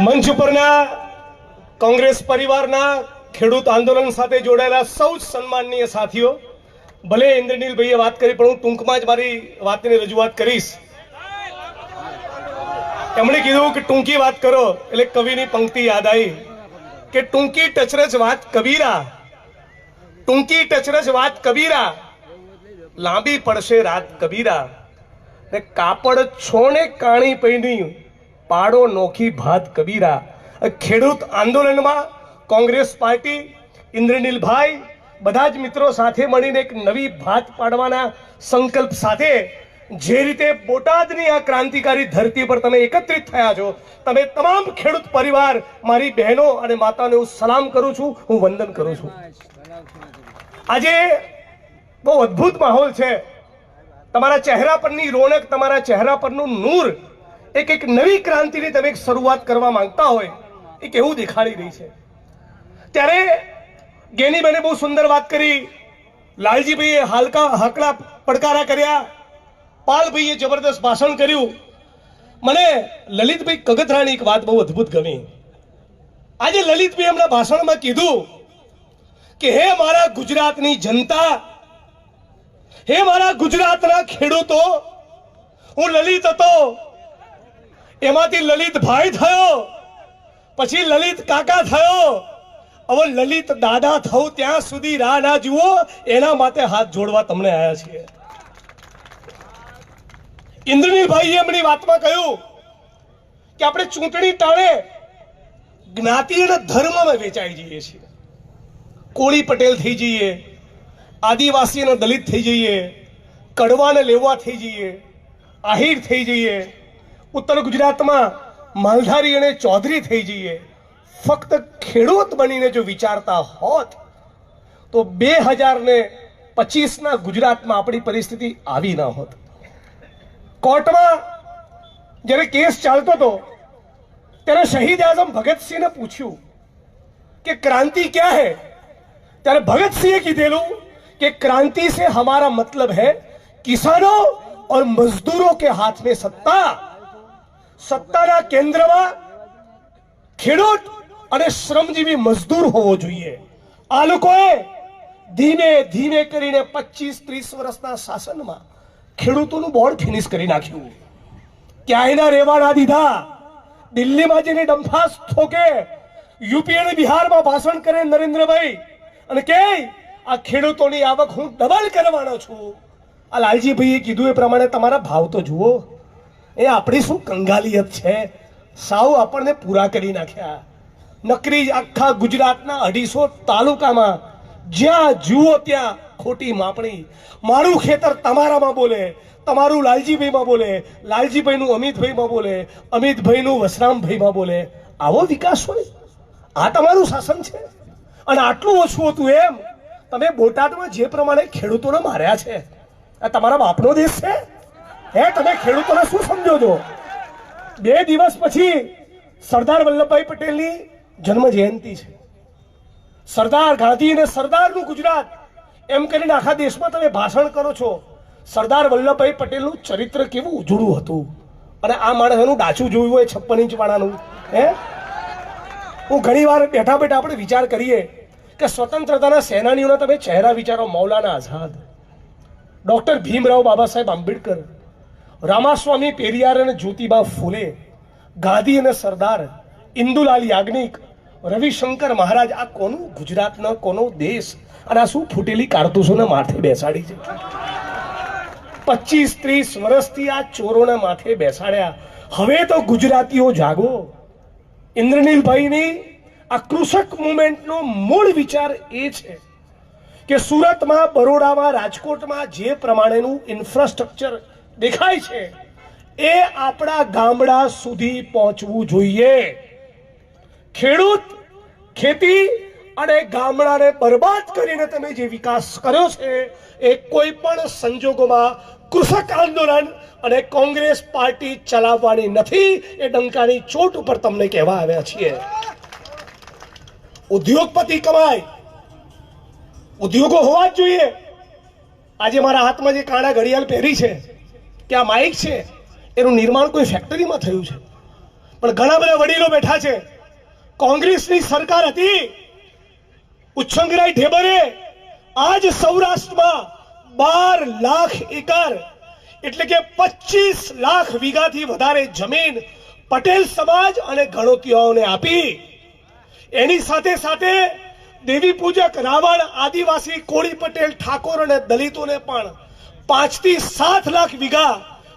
મંચ ઉપરના કોંગ્રેસ પરિવારના ખેડૂત આંદોલન સાથે જોડાયેલા સૌ સન્માનનીય સાથીઓ, ભલે ઇન્દ્રનીલભાઈએ વાત કરી પણ હું ટૂંકમાં જ મારી વાતની રજૂઆત કરીશ. એમણે કીધું કે ટૂંકી વાત કરો એટલે કવિની પંક્તિ યાદ આવી કે ટૂંકી ટચરજ વાત કબીરા, ટૂંકી ટચરજ વાત કબીરા, લાંબી પડશે રાત કબીરા, ને કાપડ છોને કાણી પૈની પાડો નોખી ભાત કબીરા. ખેડૂત આંદોલનમાં કોંગ્રેસ પાર્ટી, ઇન્દ્રનીલભાઈ, બધા જ મિત્રો સાથે મળીને એક નવી ભાત પાડવાના સંકલ્પ સાથે જે રીતે બોટાદની આ ક્રાંતિકારી ધરતી પર તમે એકત્રિત થયા છો, તમે તમામ ખેડૂત પરિવાર, મારી બહેનો અને માતાને હું સલામ કરું છું, હું વંદન કરું છું. આજે બહુ અદ્ભુત માહોલ છે. તમારા ચહેરા પરની રોનક, તમારા ચહેરા પરનું નૂર એક નવી ક્રાંતિની તમે એક શરૂઆત કરવા માંગતા હોય એક એવું દેખાડી રહી છે. ત્યારે ગેનીબેને બહુ સુંદર વાત કરી, લાલજીભાઈએ હાકડા પડકારા કર્યા, પાલભાઈએ જબરદસ્ત ભાષણ કર્યું. મને લલિતભાઈ કગથરાની એક વાત બહુ અદ્ભુત ગમી. આજે લલિતભાઈ એમના ભાષણમાં કીધું કે હે મારા ગુજરાતની જનતા, હે મારા ગુજરાતના ખેડૂતો, હું લલિત હતો, એમાંથી લલિતભાઈ થયો, પછી લલિત કાકા થયો, હવે લલિત દાદા થવું ત્યાં સુધી રાહ ના જુઓ, એના માટે હાથ જોડવા તમને આવ્યા છીએ. ઇન્દ્રનીલભાઈએ એમની વાતમાં કહ્યું કે આપણે ચૂંટણી ટાણે જ્ઞાતિ અને ધર્મમાં વેચાઈ જઈએ છીએ. કોળી પટેલ થઈ જઈએ, આદિવાસી અને દલિત થઈ જઈએ, કડવા ને લેવા થઈ જઈએ, આહિર થઈ જઈએ, ઉત્તર ગુજરાતમાં માલધારી અને ચૌધરી થઈ જઈએ. ફક્ત ખેડૂત બનીને જો વિચારતા હોત તો 2025ના ગુજરાતમાં આપણી પરિસ્થિતિ આવી ના હોત. કોર્ટમાં જ્યારે કેસ ચાલતો હતો ત્યારે શહીદ આઝમ ભગતસિંહને પૂછ્યું કે ક્રાंति क्या है, ત્યારે ભગતસિંહે કીધેલું कि क्रांति से हमारा मतलब है किसानों और मजदूरों के हाथ में सत्ता, सत्ताना केंद्रमा ખેડૂત અને શ્રમજીવી મજદૂર હોવો જોઈએ. આ લોકોએ ધીમે ધીમે કરીને 25-30 વર્ષના શાસનમાં ખેડૂતોનું બોર્ડ ફિનિશ કરી નાખ્યું. ક્યાંયના રેવા ના દીધા, દિલ્હીમાં જઈને ડંફાસ ઠોકે, યુપી અને બિહારમાં ભાષણ કરે નરેન્દ્રભાઈ અને કે આ ખેડૂતોની આવક હું ડબલ કરવાનો છું. આ લાલજીભાઈએ કીધું એ પ્રમાણે તમારા ભાવ તો જુઓ. એ આપણી શું કંગાલિયત છે, સાવ આપણને પૂરા કરી નાખ્યા. નકરી આખા ગુજરાતના 250 તાલુકામાં જ્યાં જુઓ ત્યાં ખોટી માપણી. મારું ખેતર તમારામાં બોલે, તમારું લાલજીભાઈમાં બોલે, લાલજીભાઈનું અમિતભાઈમાં બોલે, અમિતભાઈનું વસરામભાઈમાં બોલે. આવો વિકાસ હોય? આ તમારું શાસન છે? અને આટલું ઓછું હતું એમ તમે બોટાદમાં જે પ્રમાણે ખેડૂતોને માર્યા છે, આ તમારા બાપનો દેશ છે? હે, તમે ખેડૂતોને શું સમજો છો? 2 દિવસ પછી સરદાર વલ્લભભાઈ પટેલની જન્મ જયંતિ છે. સરદાર ગાંધી અને સરદારનું ગુજરાત એમ કરીને આખા દેશમાં તમે ભાષણ કરો છો. સરદાર વલ્લભભાઈ પટેલનું ચરિત્ર કેવું ઉજળું હતું, અને આ માણસનું ડાચું જોયું હોય 56 ઇંચ વાળાનું. હે, હું ઘણી વાર બેઠા બેઠા આપણે વિચાર કરીએ કે સ્વતંત્રતાના સેનાનીઓના તમે ચહેરા વિચારો. મૌલાના આઝાદ, ડોક્ટર ભીમરાવ બાબા સાહેબ આંબેડકર, રામાસ્વામી પેરિયાર અને જ્યોતિબા ફૂલે, ગાંધી અને સરદાર, ઇન્દુલાલ યાજ્ઞિક, રવિશંકર મહારાજ. આ કોનું ગુજરાતનો, કોનો દેશ? અને આ શું ફૂટેલી કારતૂસોને માથે બેસાડી છે? 25-30 વર્ષથી આ ચોરોને માથે બેસાડ્યા. હવે તો ગુજરાતીઓ જાગો. ઇન્દ્રનીલભાઈની આ કૃષક મુવમેન્ટનો મૂળ વિચાર એ છે કે સુરતમાં, બરોડામાં, રાજકોટમાં જે પ્રમાણેનું ઇન્ફ્રાસ્ટ્રક્ચર દેખાય છે એ આપણા ગામડા સુધી પહોંચવું જોઈએ. ખેડૂત, ખેતી અને ગામડાને બરબાદ કરીને તમે જે વિકાસ કર્યો છે એ કોઈ પણ સંજોગોમાં કૃષક આંદોલન અને કોંગ્રેસ પાર્ટી ચલાવવાની નથી. એ ડંકાની ચોટ ઉપર તમને કહેવા આવ્યા છીએ. ઉદ્યોગપતિ કમાય, ઉદ્યોગો હોવા જ જોઈએ. આજે મારા હાથમાં જે કાળા ઘડિયાળ પહેરી છે કે આ માઇક છે, એનું નિર્માણ કોઈ ફેક્ટરીમાં થયું છે. પણ ઘણા બધા વડીલો બેઠા છે. કોંગ્રેસની સરકાર હતી, ઉચ્છંગરાય ઢેબરે આજ સૌરાષ્ટ્રમાં 12 લાખ એકર એટલે કે 25 લાખ વીઘાથી વધારે જમીન પટેલ સમાજ અને ગણોતિયાઓને આપી. એની સાથે સાથે દેવી પૂજક રાવણ, આદિવાસી, કોળી, પટેલ, ઠાકોર અને દલિતોને પણ 5 થી 7 લાખ વીઘા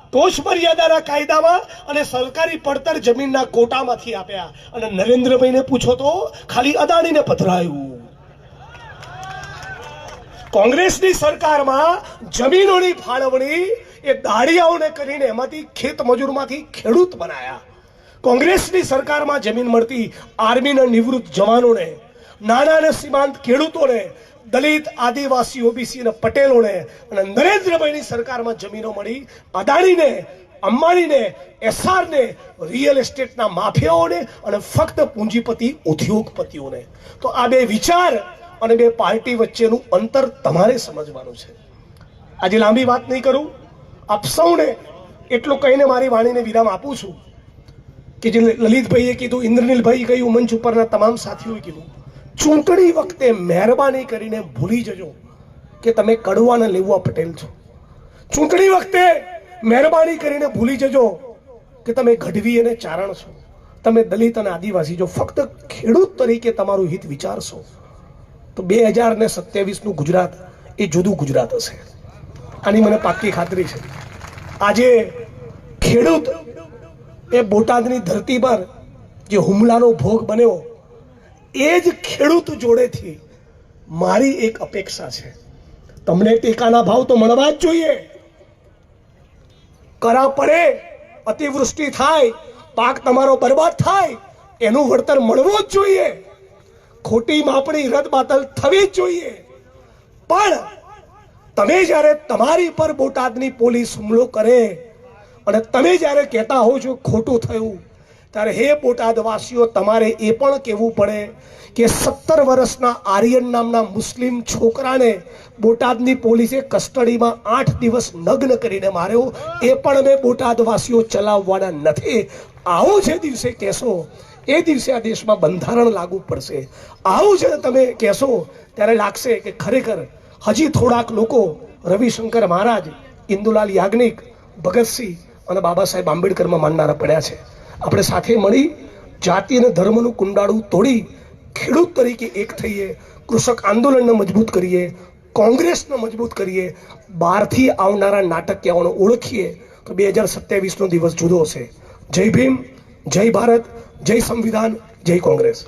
ટોચ મર્યાદાના કાયદામાં અને સરકારી પડતર જમીનના કોટામાંથી આપ્યા. અને નરેન્દ્રભાઈને પૂછો તો ખાલી અદાણીને પધરાયું. કોંગ્રેસની સરકારમાં જમીનોની ફાળવણી એ દાડિયાઓને કરીને એમાંથી ખેત મજૂરમાંથી ખેડૂત બનાયા. કોંગ્રેસની સરકારમાં જમીન મળતી આર્મીના નિવૃત્ત જવાનોને, નાના અને સીમાંત ખેડૂતોને, દલિત, આદિવાસી, ઓબીસી અને પટેલોને. અને નરેન્દ્રભાઈની સરકારમાં જમીનો મળી અદાણીને, અંબાણીને, એસઆરને, રિયલ એસ્ટેટના માફિયાઓને અને ફક્ત પૂંજીપતિ ઉદ્યોગપતિઓને. તો આ બે વિચાર અને બે પાર્ટી વચ્ચેનું અંતર તમારે સમજવાનું છે. આજે લાંબી વાત નહીં કરું, આપ સૌને એટલું કહીને મારી વાણીને વિરામ આપું છું કે જે લલિતભાઈએ કીધું, ઇન્દ્રનીલભાઈ કહ્યું, મંચ ઉપરના તમામ સાથીઓએ કીધું, ચૂંટણી વખતે મહેરબાની કરીને ભૂલી જજો કે તમે કડવા અને લેવા પટેલ છો. ચૂંટણી વખતે મહેરબાની કરીને ભૂલી જજો કે તમે ગઢવી અને ચારણ છો, તમે દલિત અને આદિવાસી છો. ફક્ત ખેડૂત તરીકે તમારું હિત વિચારશો તો 2027નું ગુજરાત એ જુદું ગુજરાત હશે. આની મને પાક્કી ખાતરી છે. આજે ખેડૂત એ બોટાદની ધરતી પર જે હુમલાનો ભોગ બન્યો, એ જ ખેડૂત જોડેથી મારી એક અપેક્ષા છે, તમને ટેકાના ભાવ તો મળવા જ જોઈએ. કરા પડે, અતિવૃષ્ટિ થાય, પાક તમારો બરબાદ થાય, એનું વળતર મળવું જ જોઈએ. ખોટી માપણી રદબાતલ થવી જ જોઈએ. પણ તમે જ્યારે તમારી પર બોટાદની પોલીસ હુમલો કરે અને તમે જ્યારે કહેતા હો છો ખોટું થયું, ત્યારે હે બોટાદવાસીઓ, તમારે એ પણ કહેવું પડે કે 17 વર્ષના આર્યન નામના મુસ્લિમ છોકરાને બોટાદની પોલીસે કસ્ટડીમાં 8 દિવસ નગ્ન કરીને માર્યો. એ પણ અમે બોટાદવાસીઓ ચલાવવાના નથી. આવું જે દિવસે કહેશો એ દિવસે આ દેશમાં બંધારણ લાગુ પડશે. આવું જે તમે કહેશો ત્યારે લાગશે કે ખરેખર હજી થોડાક લોકો રવિશંકર મહારાજ, ઇન્દુલાલ યાજ્ઞિક, ભગતસિંહ અને બાબા સાહેબ આંબેડકરમાં માનનારા પડ્યા છે. આપણે સાથે મળી જાતિ અને ધર્મનું કુંડાળું તોડી ખેડૂત તરીકે એક થઈએ, કૃષક આંદોલનને મજબૂત કરીએ, કોંગ્રેસને મજબૂત કરીએ, બહારથી આવનારા નાટકીયાઓને ઓળખીએ તો 2027નો દિવસ જુદો હશે. જય ભીમ, જય ભારત, જય સંવિધાન, જય કોંગ્રેસ.